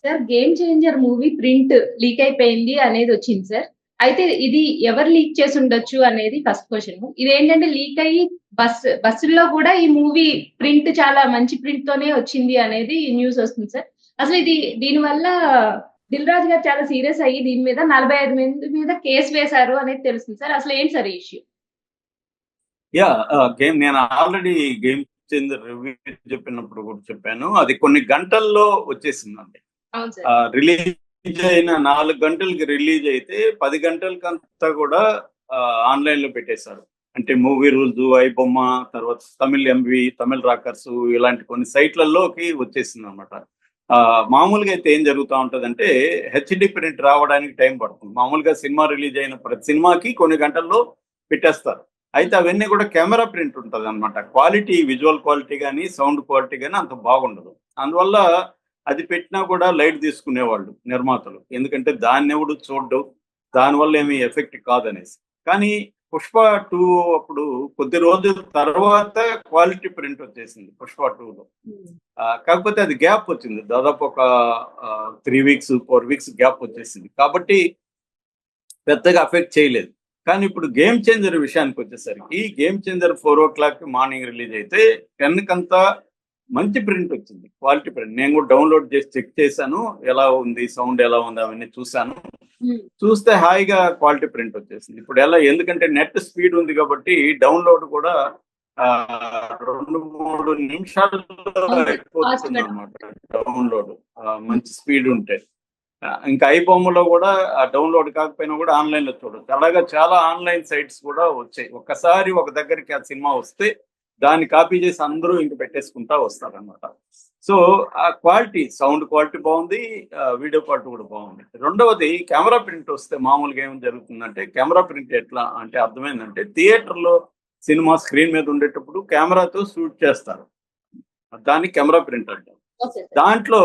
Sir 'game changer' movie print leak అయిపోయింది అనేది వచ్చింది సార్. అయితే ఇది ఎవరు లీక్ చేసుండొచ్చు అనేది ఫస్ట్ క్వెషన్. ఇదేంటంటే లీక్ అయ్యి బస్సుల్లో కూడా ఈ మూవీ ప్రింట్ చాలా మంచి ప్రింట్ తోనే వచ్చింది అనేది న్యూస్ వస్తుంది సార్. అసలు దీనివల్ల 'దిల్ రాజు' గారు చాలా సీరియస్ అయ్యి దీని మీద 45 మంది మీద కేస్ వేశారు అనేది తెలుస్తుంది సార్. అసలు ఏంటి సార్ ఈ ఇష్యూ? నేను ఆల్రెడీ గేమ్ చేంజర్ రివ్యూ చెప్పినప్పుడు కూడా చెప్పాను. అది కొన్ని గంటల్లో వచ్చేసిందండి. అవును సార్. రిలీజ్ అయిన 4 గంటలకి రిలీజ్ అయితే 10 గంటలకంతా కూడా ఆన్లైన్ లో పెట్టేశారు. అంటే మూవీ రూల్స్, ఐబొమ్మ, తర్వాత తమిళ్ ఎంవి, తమిళ్ రాకర్స్ ఇలాంటి కొన్ని సైట్లలోకి వచ్చేసింది అనమాట. మామూలుగా అయితే ఏం జరుగుతూ ఉంటుందంటే హెచ్డి ప్రింట్ రావడానికి టైం పడుతుంది. మామూలుగా సినిమా రిలీజ్ అయిన ప్రతి సినిమాకి కొన్ని గంటల్లో పెట్టేస్తారు. అయితే అవన్నీ కూడా కెమెరా ప్రింట్ ఉంటుంది అనమాట. క్వాలిటీ, విజువల్ క్వాలిటీ కానీ సౌండ్ క్వాలిటీ కానీ అంత బాగుండదు. అందువల్ల అది పెట్టినా కూడా లైట్ తీసుకునేవాళ్ళు నిర్మాతలు. ఎందుకంటే దాన్ని ఎవడు చూడడు, దానివల్ల ఏమీ ఎఫెక్ట్ కాదనేసి. కానీ పుష్ప 2 అప్పుడు కొద్ది రోజుల తర్వాత క్వాలిటీ ప్రింట్ వచ్చేసింది పుష్ప 2లో. కాకపోతే అది గ్యాప్ వచ్చింది, దాదాపు ఒక 3 వీక్స్ 4 వీక్స్ గ్యాప్ వచ్చేసింది. కాబట్టి పెద్దగా అఫెక్ట్ చేయలేదు. కానీ ఇప్పుడు గేమ్ చేంజర్ విషయానికి వచ్చేసరికి గేమ్ చేంజర్ 4:00 మార్నింగ్ రిలీజ్ అయితే 10 కంతా మంచి ప్రింట్ వచ్చింది, క్వాలిటీ ప్రింట్. నేను కూడా డౌన్లోడ్ చేసి చెక్ చేశాను, ఎలా ఉంది సౌండ్, ఎలా ఉంది అవన్నీ చూశాను. చూస్తే హాయిగా క్వాలిటీ ప్రింట్ వచ్చేసింది. ఇప్పుడు ఎందుకంటే నెట్ స్పీడ్ ఉంది కాబట్టి డౌన్లోడ్ కూడా 2-3 నిమిషాల్లో అయిపోతుంది అనమాట డౌన్లోడ్, మంచి స్పీడ్ ఉంటే. ఇంకా ఐబొమ్మలో కూడా డౌన్లోడ్ కాకపోయినా కూడా ఆన్లైన్ లో చూడొచ్చు. అలాగా చాలా ఆన్లైన్ సైట్స్ కూడా వచ్చాయి. ఒక్కసారి ఒక దగ్గరికి ఆ సినిమా వస్తే దాన్ని కాపీ చేసి అందరూ ఇంక పెట్టేసుకుంటా వస్తారనమాట. సో ఆ క్వాలిటీ, సౌండ్ క్వాలిటీ బాగుంది, వీడియో క్వాలిటీ కూడా బాగుంది. రెండవది కెమెరా ప్రింట్ వస్తే మామూలుగా ఏం జరుగుతుందంటే, కెమెరా ప్రింట్ ఎట్లా అంటే అర్థమైందంటే, థియేటర్లో సినిమా స్క్రీన్ మీద ఉండేటప్పుడు కెమెరాతో షూట్ చేస్తారు, దాన్ని కెమెరా ప్రింట్ అంటారు. దాంట్లో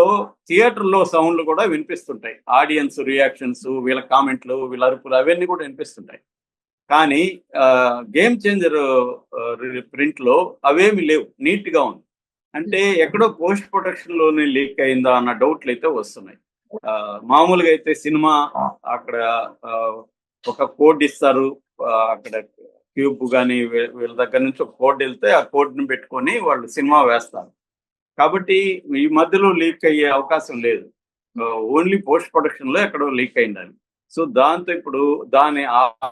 థియేటర్లో సౌండ్లు కూడా వినిపిస్తుంటాయి, ఆడియన్స్ రియాక్షన్స్, వీళ్ళ కామెంట్లు, వీళ్ళ అరుపులు అవన్నీ కూడా వినిపిస్తుంటాయి. కానీ గేమ్ చేంజర్ ప్రింట్ లో అవేమి లేవు, నీట్ గా ఉంది. అంటే ఎక్కడో పోస్ట్ ప్రొడక్షన్ లోనే లీక్ అయిందా అన్న డౌట్లు అయితే వస్తున్నాయి. మామూలుగా అయితే సినిమా అక్కడ ఒక కోడ్ ఇస్తారు, అక్కడ క్యూబ్ కానీ వీళ్ళ దగ్గర నుంచి ఒక కోడ్ వెళ్తే ఆ కోడ్ ని పెట్టుకొని వాళ్ళు సినిమా వేస్తారు. కాబట్టి ఈ మధ్యలో లీక్ అయ్యే అవకాశం లేదు, ఓన్లీ పోస్ట్ ప్రొడక్షన్ లో ఎక్కడో లీక్ అయిందని. సో దాంతో ఇప్పుడు దాని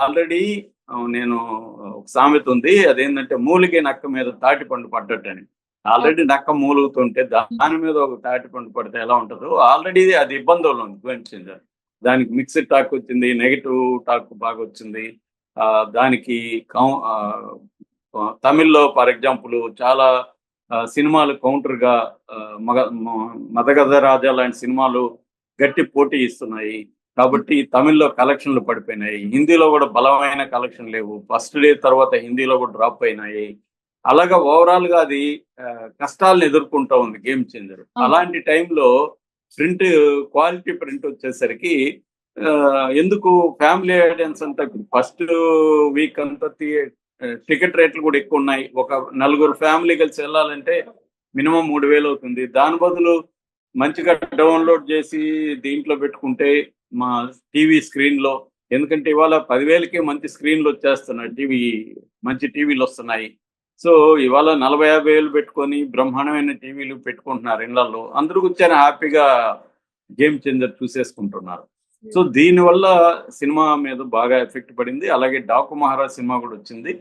ఆల్రెడీ నేను ఒక సామెత ఉంది, అదేంటంటే మూలిగే నక్క మీద తాటి పండు పడ్డట్టని. ఆల్రెడీ నక్క మూలుగుతుంటే దాని మీద ఒక తాటి పండు పడితే ఎలా ఉంటుందో, ఆల్రెడీ అది ఇబ్బందులు ఉంది గేమ్ చేంజర్. దానికి మిక్స్డ్ టాక్ వచ్చింది, నెగిటివ్ టాక్ బాగా వచ్చింది. దానికి తమిళ్లో ఫర్ ఎగ్జాంపుల్ చాలా సినిమాలు కౌంటర్ గా మదగధ రాజా లాంటి సినిమాలు గట్టి పోటీ ఇస్తున్నాయి. కాబట్టి తమిళ్లో కలెక్షన్లు పడిపోయినాయి, హిందీలో కూడా బలమైన కలెక్షన్ లేవు, ఫస్ట్ డే తర్వాత హిందీలో కూడా డ్రాప్ అయినాయి. అలాగా ఓవరాల్ గా అది కష్టాలను ఎదుర్కొంటూ ఉంది గేమ్ చేంజర్. అలాంటి టైంలో ప్రింట్, క్వాలిటీ ప్రింట్ వచ్చేసరికి ఎందుకు ఫ్యామిలీ ఆడియన్స్ అంతా ఫస్ట్ వీక్ అంతా టికెట్ రేట్లు కూడా ఎక్కువ ఉన్నాయి. ఒక 4 ఫ్యామిలీ కలిసి వెళ్ళాలంటే మినిమం 3,000 అవుతుంది. దాని బదులు మంచిగా డౌన్లోడ్ చేసి దీంట్లో పెట్టుకుంటే మా టీవీ స్క్రీన్ లో, ఎందుకంటే ఇవాళ 10,000కే మంచి స్క్రీన్లు వచ్చేస్తున్నాయి, మంచి టీవీలు వస్తున్నాయి. సో ఇవాళ 40-50 పెట్టుకొని బ్రహ్మాండమైన టీవీలు పెట్టుకుంటున్నారు ఇళ్లలో, అందరూ కూర్చొని హ్యాపీగా గేమ్ చేంజర్ చూసేసుకుంటున్నారు. సో దీనివల్ల సినిమా మీద బాగా ఎఫెక్ట్ పడింది. అలాగే డాకు మహారాజ్ సినిమా కూడా వచ్చింది.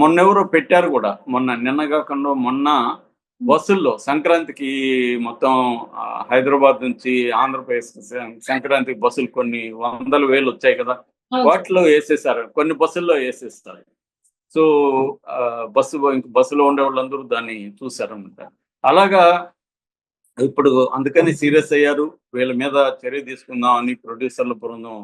మొన్నెవరో పెట్టారు కూడా, నిన్న కాకుండా మొన్న బస్సుల్లో సంక్రాంతికి మొత్తం హైదరాబాద్ నుంచి ఆంధ్రప్రదేశ్ సంక్రాంతికి బస్సులు కొన్ని 100,000 వచ్చాయి కదా, వాటిలో వేసేసారు, కొన్ని బస్సుల్లో వేసేస్తారు. సో బస్సులో ఉండే వాళ్ళందరూ దాన్ని చూసారన్నమాట. అలాగా ఇప్పుడు అందుకని సీరియస్ అయ్యారు, వీళ్ళ మీద చర్య తీసుకుందాం అని ప్రొడ్యూసర్ల బృందం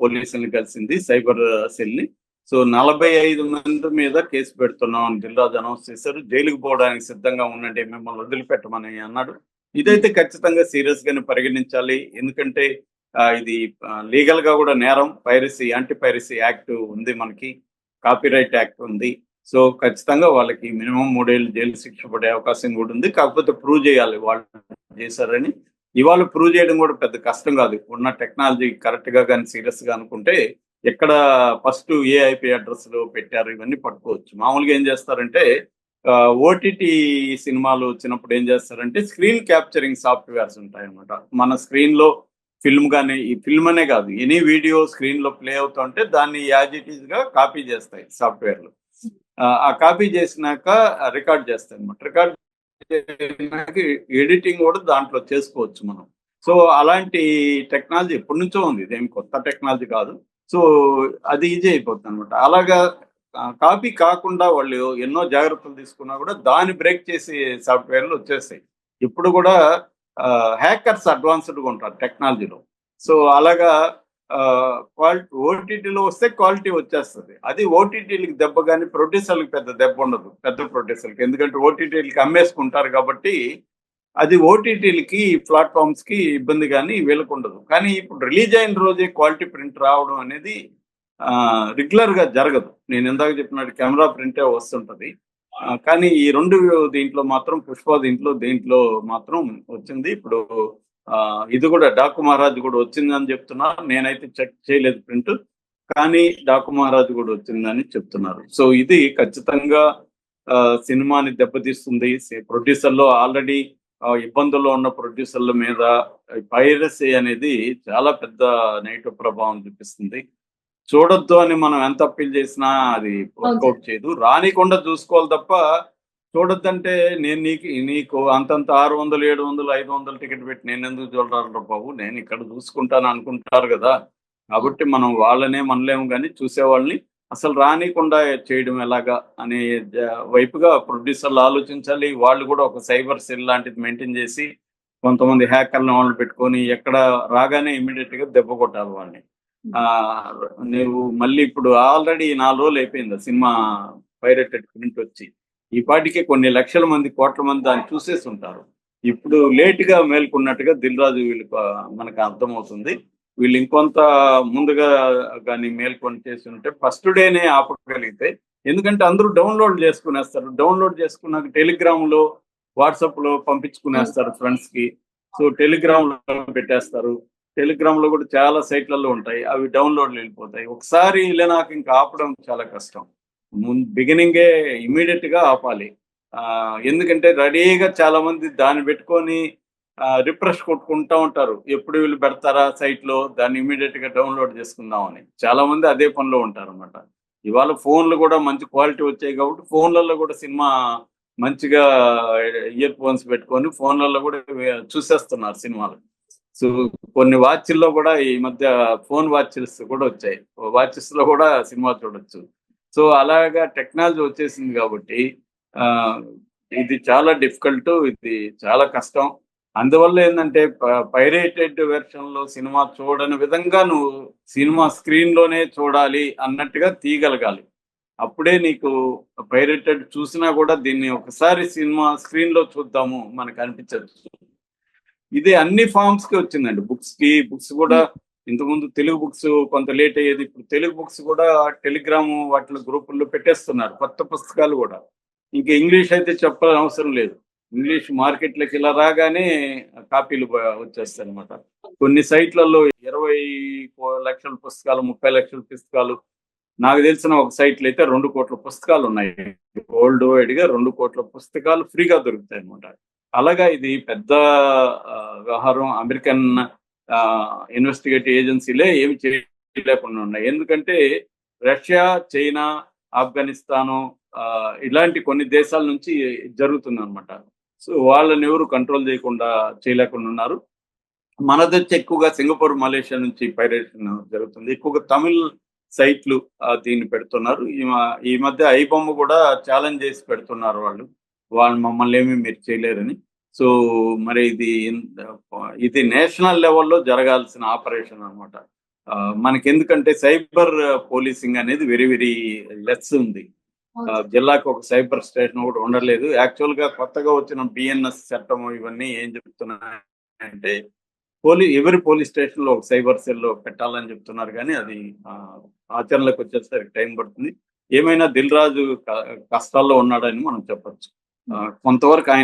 పోలీసుల్ని కలిసింది, సైబర్ సెల్ని. సో 45 మంది మీద కేసు పెడుతున్నాం అని దిల్ రాజు అనౌన్స్ చేశారు. జైలుకు పోవడానికి సిద్ధంగా ఉండండి, మిమ్మల్ని వదిలిపెట్టమని అన్నాడు. ఇదైతే ఖచ్చితంగా సీరియస్ గానే పరిగణించాలి, ఎందుకంటే ఇది లీగల్ గా కూడా నేరం. పైరసీ, యాంటీ పైరసీ యాక్ట్ ఉంది మనకి, కాపీరైట్ యాక్ట్ ఉంది. సో ఖచ్చితంగా వాళ్ళకి మినిమం 3 ఏళ్ళు జైలు శిక్ష పడే అవకాశం కూడా ఉంది. కాకపోతే ప్రూవ్ చేయాలి వాళ్ళు చేశారని. ఇవాళ ప్రూవ్ చేయడం కూడా పెద్ద కష్టం కాదు. ఉన్న టెక్నాలజీ కరెక్ట్ గా కానీ సీరియస్ గా అనుకుంటే ఎక్కడ ఫస్ట్ ఏ ఐపీ అడ్రస్ లో పెట్టారు ఇవన్నీ పట్టుకోవచ్చు. మామూలుగా ఏం చేస్తారంటే ఓటీటీ సినిమాలు వచ్చినప్పుడు ఏం చేస్తారంటే స్క్రీన్ క్యాప్చరింగ్ సాఫ్ట్వేర్స్ ఉంటాయన్నమాట. మన స్క్రీన్ లో ఫిల్మ్ కానీ, ఈ ఫిల్మ్ అనే కాదు ఎనీ వీడియో స్క్రీన్ లో ప్లే అవుతుంటే దాన్ని యాజ్ ఇట్ ఈస్ గా కాపీ చేస్తాయి సాఫ్ట్వేర్లు. ఆ కాపీ చేసినాక రికార్డ్ చేస్తాయి అనమాట. రికార్డ్ ఎడిటింగ్ కూడా దాంట్లో చేసుకోవచ్చు మనం. సో అలాంటి టెక్నాలజీ ఎప్పటి నుంచో ఉంది, ఇదేం కొత్త టెక్నాలజీ కాదు. సో అది ఈజీ అయిపోతుంది అనమాట. అలాగా కాపీ కాకుండా వాళ్ళు ఎన్నో జాగ్రత్తలు తీసుకున్నా కూడా దాన్ని బ్రేక్ చేసే సాఫ్ట్వేర్లు వచ్చేస్తాయి. ఇప్పుడు కూడా హ్యాకర్స్ అడ్వాన్స్డ్గా ఉంటారు టెక్నాలజీలో. సో అలాగా క్వాలిటీ ఓటీటీలో వస్తే క్వాలిటీ వచ్చేస్తుంది. అది ఓటీటీలకి దెబ్బ, కానీ ప్రొడ్యూసర్లకు పెద్ద దెబ్బ ఉండదు, పెద్ద ప్రొడ్యూసర్కి. ఎందుకంటే ఓటీటీలకి అమ్మేసుకుంటారు కాబట్టి అది ఓటీటీలకి ప్లాట్ఫామ్స్ కి ఇబ్బంది, కానీ వీళ్ళకు ఉండదు. కానీ ఇప్పుడు రిలీజ్ అయిన రోజే క్వాలిటీ ప్రింట్ రావడం అనేది రెగ్యులర్ గా జరగదు. నేను ఇందాక చెప్పినట్టు కెమెరా ప్రింటే వస్తుంటది. కానీ ఈ రెండు దీంట్లో మాత్రం పుష్ప దీంట్లో మాత్రం వచ్చింది. ఇప్పుడు ఇది కూడా డాకు మహారాజ్ కూడా వచ్చిందని చెప్తున్నారు. నేనైతే చెక్ చేయలేదు ప్రింట్, కానీ డాకు మహారాజ్ కూడా వచ్చిందని చెప్తున్నారు. సో ఇది ఖచ్చితంగా సినిమాని దెబ్బతీస్తుంది. ప్రొడ్యూసర్లో ఆల్రెడీ ఇబ్బందుల్లో ఉన్న ప్రొడ్యూసర్ల మీద పైరసీ అనేది చాలా పెద్ద నెగిటివ్ ప్రభావం చూపిస్తుంది. చూడొద్దు అని మనం ఎంత అప్పీల్ చేసినా అది వర్కౌట్ చేయదు. రానికుండా చూసుకోవాలి తప్ప చూడొద్దంటే నేను నీకు అంతంత 600, 700, 500 టికెట్ పెట్టి నేను ఎందుకు చూడాలి బాబు, నేను ఇక్కడ చూసుకుంటాను అనుకుంటారు కదా. కాబట్టి మనం వాళ్ళనే మనలేము, కానీ చూసేవాళ్ళని అసలు రానికుండా చేయడం ఎలాగా అనే వైపుగా ప్రొడ్యూసర్లు ఆలోచించాలి. వాళ్ళు కూడా ఒక సైబర్ సెల్ లాంటిది మెయింటైన్ చేసి కొంతమంది హ్యాకర్లను వాళ్ళు పెట్టుకొని ఎక్కడ రాగానే ఇమీడియట్ గా దెబ్బ కొట్టాలి వాళ్ళని. నువ్వు మళ్ళీ ఇప్పుడు ఆల్రెడీ 4 రోజులు అయిపోయింది సినిమా పైరేటెడ్ ప్రింట్ వచ్చి. ఈ పాటికి కొన్ని లక్షల మంది, కోట్ల మంది దాన్ని చూసేసి ఉంటారు. ఇప్పుడు లేట్ గా మేల్కొన్నట్టుగా దిల్ రాజు వీళ్ళకి మనకు అర్థమవుతుంది. వీళ్ళు ఇంకొంత ముందుగా కానీ మేల్కొని చేసి ఉంటే ఫస్ట్ డేనే ఆపగలిగితే, ఎందుకంటే అందరూ డౌన్లోడ్ చేసుకునేస్తారు. డౌన్లోడ్ చేసుకున్నాక టెలిగ్రామ్ లో, వాట్సాప్ లో పంపించుకునేస్తారు ఫ్రెండ్స్ కి. సో టెలిగ్రామ్ లో పెట్టేస్తారు. టెలిగ్రామ్ లో కూడా చాలా సైట్లలో ఉంటాయి, అవి డౌన్లోడ్లు వెళ్ళిపోతాయి. ఒకసారి వెళ్ళినాక ఇంకా ఆపడం చాలా కష్టం. బిగినింగే ఇమీడియట్ గా ఆపాలి. ఎందుకంటే రెడీగా చాలా మంది దాన్ని పెట్టుకొని రిఫ్రెష్ కొట్టుకుంటా ఉంటారు. ఎప్పుడు వీళ్ళు పెడతారా సైట్ లో, దాన్ని ఇమీడియట్ గా డౌన్లోడ్ చేసుకుందామని చాలా మంది అదే పనిలో ఉంటారు అనమాట. ఇవాళ ఫోన్లు కూడా మంచి క్వాలిటీ వచ్చాయి కాబట్టి ఫోన్లలో కూడా సినిమా మంచిగా ఇయర్ ఫోన్స్ పెట్టుకొని ఫోన్లలో కూడా చూసేస్తున్నారు సినిమాలు. సో కొన్ని వాచ్ల్లో కూడా ఈ మధ్య ఫోన్ వాచెస్ కూడా వచ్చాయి, వాచెస్ లో కూడా సినిమా చూడొచ్చు. సో అలాగా టెక్నాలజీ వచ్చేసింది కాబట్టి ఇది చాలా డిఫికల్ట్, ఇది చాలా కష్టం. అందువల్ల ఏంటంటే పైరేటెడ్ వెర్షన్ లో సినిమా చూడని విధంగా నువ్వు సినిమా స్క్రీన్ లోనే చూడాలి అన్నట్టుగా తీయగలగాలి. అప్పుడే నీకు పైరేటెడ్ చూసినా కూడా దీన్ని ఒకసారి సినిమా స్క్రీన్ లో చూద్దాము మనకు అనిపించచ్చు. ఇది అన్ని ఫార్మ్స్ కి వచ్చిందండి. బుక్స్ కూడా ఇంతకుముందు తెలుగు బుక్స్ కొంత లేట్ అయ్యేది. ఇప్పుడు తెలుగు బుక్స్ కూడా టెలిగ్రామ్ వాటి గ్రూపుల్లో పెట్టేస్తున్నారు, కొత్త పుస్తకాలు కూడా. ఇంకా ఇంగ్లీష్ అయితే చెప్పాల్సిన అవసరం లేదు. ఇంగ్లీష్ మార్కెట్లోకి ఇలా రాగానే కాపీలు వచ్చేస్తాయి అనమాట. కొన్ని సైట్లలో 20 లక్షల పుస్తకాలు, 30 లక్షల పుస్తకాలు. నాకు తెలిసిన ఒక సైట్లో అయితే 2 కోట్ల పుస్తకాలు ఉన్నాయి. వరల్డ్ వైడ్ గా 2 కోట్ల పుస్తకాలు ఫ్రీగా దొరుకుతాయి అనమాట. అలాగా ఇది పెద్ద వ్యవహారం. అమెరికన్ ఇన్వెస్టిగేటివ్ ఏజెన్సీలే ఏమి చేయలేకుండా ఉన్నాయి. ఎందుకంటే రష్యా, చైనా, ఆఫ్ఘనిస్తాను ఇలాంటి కొన్ని దేశాల నుంచి జరుగుతుంది అనమాట. సో వాళ్ళని ఎవరు కంట్రోల్ చేయలేకుండా ఉన్నారు. మనదొచ్చి ఎక్కువగా సింగపూర్, మలేషియా నుంచి పైరేషన్ జరుగుతుంది. ఎక్కువగా తమిళ్ సైట్లు దీన్ని పెడుతున్నారు. ఈ మధ్య ఐబొమ్మ కూడా ఛాలెంజ్ చేసి పెడుతున్నారు వాళ్ళు మమ్మల్ని ఏమీ మీరు చేయలేరని. సో మరి ఇది నేషనల్ లెవెల్లో జరగాల్సిన ఆపరేషన్ అనమాట. మనకి ఎందుకంటే సైబర్ పోలీసింగ్ అనేది వెరీ వెరీ లెస్ ఉంది. జిల్లాకు ఒక సైబర్ స్టేషన్ కూడా ఉండలేదు. యాక్చువల్ గా కొత్తగా వచ్చిన బిఎన్ఎస్ చట్టం ఇవన్నీ ఏం చెప్తున్నాయంటే ఎవరి పోలీస్ స్టేషన్ లో ఒక సైబర్ సెల్ పెట్టాలని చెప్తున్నారు, కానీ అది ఆచరణలోకి వచ్చేసరికి టైం పడుతుంది. ఏమైనా దిల్ రాజు కష్టాల్లో ఉన్నాడని మనం చెప్పొచ్చు. కొంతవరకు ఆయన